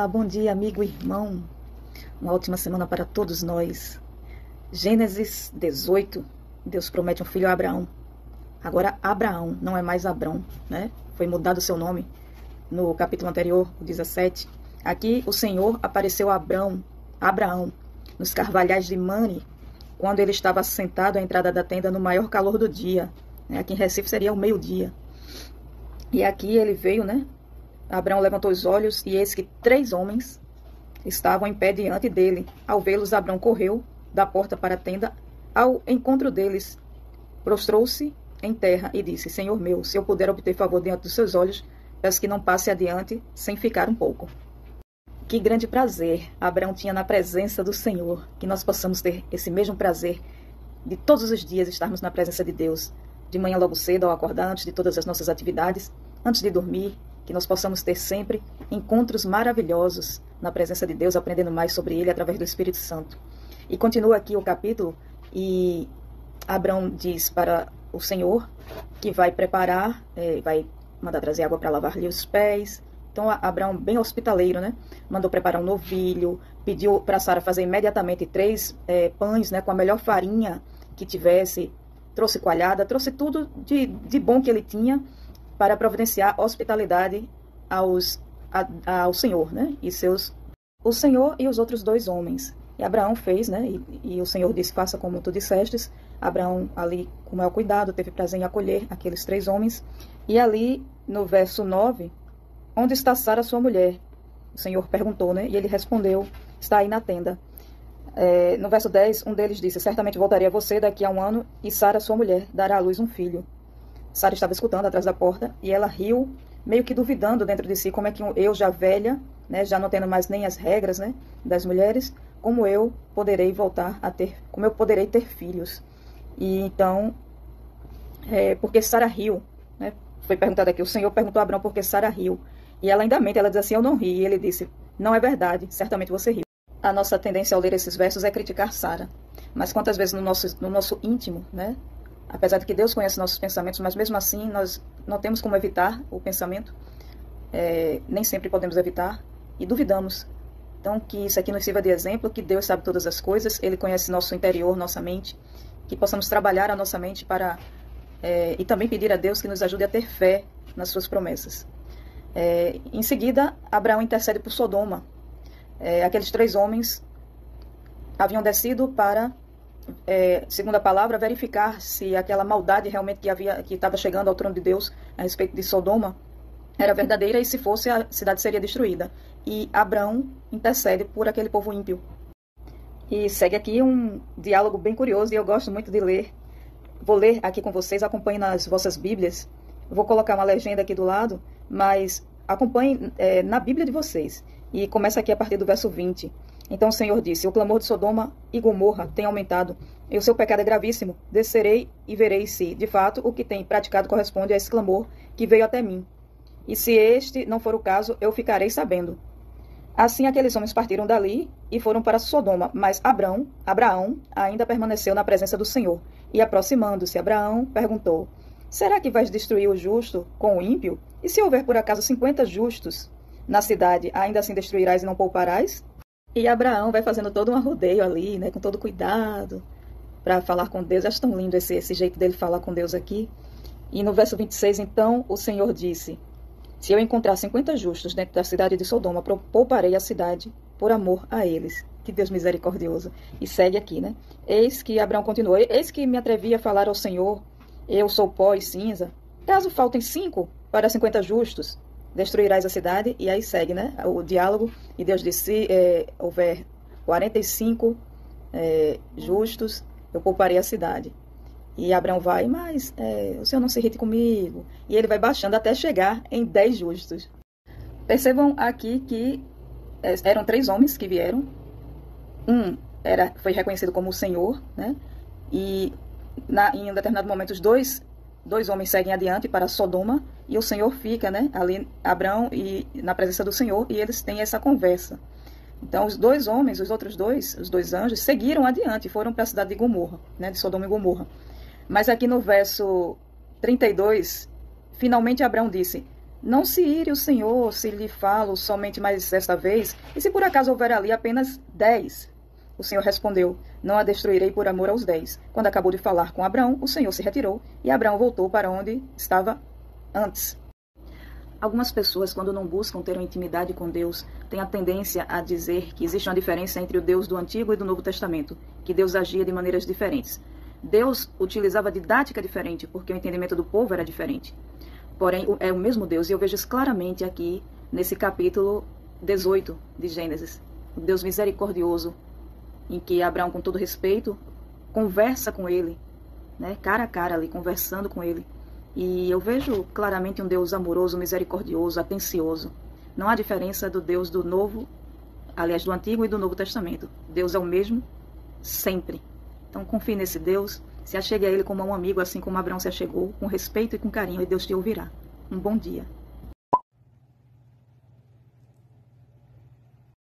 bom dia, amigo e irmão. Uma ótima semana para todos nós. Gênesis 18, Deus promete um filho a Abraão. Agora Abraão, não é mais Abrão, né? Foi mudado o seu nome no capítulo anterior, o 17. Aqui o Senhor apareceu a Abraão, nos carvalhais de Mane, quando ele estava sentado à entrada da tenda no maior calor do dia. Aqui em Recife seria o meio-dia. E aqui ele veio, né? Abraão levantou os olhos e eis que 3 homens estavam em pé diante dele. Ao vê-los, Abraão correu da porta para a tenda. Ao encontro deles, prostrou-se em terra e disse: Senhor meu, se eu puder obter favor diante dos seus olhos, peço que não passe adiante sem ficar um pouco. Que grande prazer Abraão tinha na presença do Senhor. Que nós possamos ter esse mesmo prazer de todos os dias estarmos na presença de Deus. De manhã logo cedo, ao acordar, antes de todas as nossas atividades, antes de dormir, que nós possamos ter sempre encontros maravilhosos na presença de Deus, aprendendo mais sobre Ele através do Espírito Santo. E continua aqui o capítulo, e Abraão diz para o Senhor que vai preparar, vai mandar trazer água para lavar-lhe os pés. Então Abraão, bem hospitaleiro, né? Mandou preparar um novilho, pediu para Sara fazer imediatamente 3 pães, né, com a melhor farinha que tivesse, trouxe coalhada, trouxe tudo de bom que ele tinha, para providenciar hospitalidade ao Senhor, né? O Senhor e os outros 2 homens. E Abraão fez, né? E o Senhor disse: faça como tu dissestes. Abraão, ali, com o maior cuidado, teve prazer em acolher aqueles 3 homens. E ali, no verso 9, onde está Sara, sua mulher? O Senhor perguntou, né? E ele respondeu: está aí na tenda. No verso 10, um deles disse: certamente voltarei a você daqui a 1 ano, e Sara, sua mulher, dará à luz um filho. Sara estava escutando atrás da porta e ela riu, meio que duvidando dentro de si como é que eu, já velha, né, já não tendo mais nem as regras, né, das mulheres, como eu poderei como eu poderei ter filhos. E então, porque Sara riu, né, foi perguntado aqui, o Senhor perguntou a Abraão por que Sara riu. E ela ainda mente, ela diz assim: eu não ri. E ele disse: não é verdade, certamente você riu. A nossa tendência ao ler esses versos é criticar Sara. Mas quantas vezes no nosso íntimo, né, apesar de que Deus conhece nossos pensamentos, mas mesmo assim nós não temos como evitar o pensamento, nem sempre podemos evitar, e duvidamos. Então, que isso aqui nos sirva de exemplo, que Deus sabe todas as coisas, Ele conhece nosso interior, nossa mente, que possamos trabalhar a nossa mente e também pedir a Deus que nos ajude a ter fé nas suas promessas. Em seguida, Abraão intercede por Sodoma. Aqueles 3 homens haviam descido para, segundo a palavra, verificar se aquela maldade realmente que estava chegando ao trono de Deus a respeito de Sodoma era verdadeira, e se fosse, a cidade seria destruída. E Abraão intercede por aquele povo ímpio. E segue aqui um diálogo bem curioso, e eu gosto muito de ler. Vou ler aqui com vocês, acompanhem nas vossas Bíblias. Vou colocar uma legenda aqui do lado, mas acompanhem na Bíblia de vocês. E começa aqui a partir do verso 20. Então o Senhor disse: o clamor de Sodoma e Gomorra tem aumentado, e o seu pecado é gravíssimo. Descerei e verei se, de fato, o que tem praticado corresponde a esse clamor que veio até mim. E se este não for o caso, eu ficarei sabendo. Assim aqueles homens partiram dali e foram para Sodoma, mas Abraão ainda permaneceu na presença do Senhor. E aproximando-se, Abraão perguntou: será que vais destruir o justo com o ímpio? E se houver por acaso 50 justos na cidade, ainda assim destruirás e não pouparás? E Abraão vai fazendo todo um arrodeio ali, né, com todo cuidado, para falar com Deus. Acho tão lindo esse jeito dele falar com Deus aqui. E no verso 26, então, o Senhor disse: se eu encontrar 50 justos dentro da cidade de Sodoma, pouparei a cidade por amor a eles. Que Deus misericordioso. E segue aqui, né? Eis que Abraão continuou: eis que me atrevi a falar ao Senhor, eu sou pó e cinza. Caso faltem 5 para 50 justos, destruirás a cidade. E aí segue, né, o diálogo. E Deus disse: se houver 45 justos, eu pouparei a cidade. E Abraão vai: mas o Senhor não se irrite comigo. E ele vai baixando até chegar em 10 justos. Percebam aqui que eram 3 homens que vieram. Foi reconhecido como o Senhor, né? E em um determinado momento os dois homens seguem adiante para Sodoma, e o Senhor fica, né, ali, Abraão, e na presença do Senhor, e eles têm essa conversa. Então os 2 homens, os outros 2, os 2 anjos, seguiram adiante e foram para a cidade de Gomorra, né, de Sodoma e Gomorra. Mas aqui no verso 32, finalmente Abraão disse: Não se ire o Senhor se lhe falo somente mais esta vez, e se por acaso houver ali apenas 10. O Senhor respondeu, não a destruirei por amor aos 10. Quando acabou de falar com Abraão, o Senhor se retirou, e Abraão voltou para onde estava antes. Algumas pessoas, quando não buscam ter uma intimidade com Deus, têm a tendência a dizer que existe uma diferença entre o Deus do Antigo e do Novo Testamento, que Deus agia de maneiras diferentes. Deus utilizava didática diferente, porque o entendimento do povo era diferente. Porém, é o mesmo Deus, e eu vejo isso claramente aqui, nesse capítulo 18 de Gênesis. O Deus misericordioso, em que Abraão, com todo respeito, conversa com ele, né, cara a cara ali, conversando com ele. E eu vejo claramente um Deus amoroso, misericordioso, atencioso. Não há diferença do Deus do Novo, aliás, do Antigo e do Novo Testamento. Deus é o mesmo sempre. Então confie nesse Deus, se achegue a Ele como a um amigo, assim como Abraão se achegou, com respeito e com carinho, e Deus te ouvirá. Um bom dia.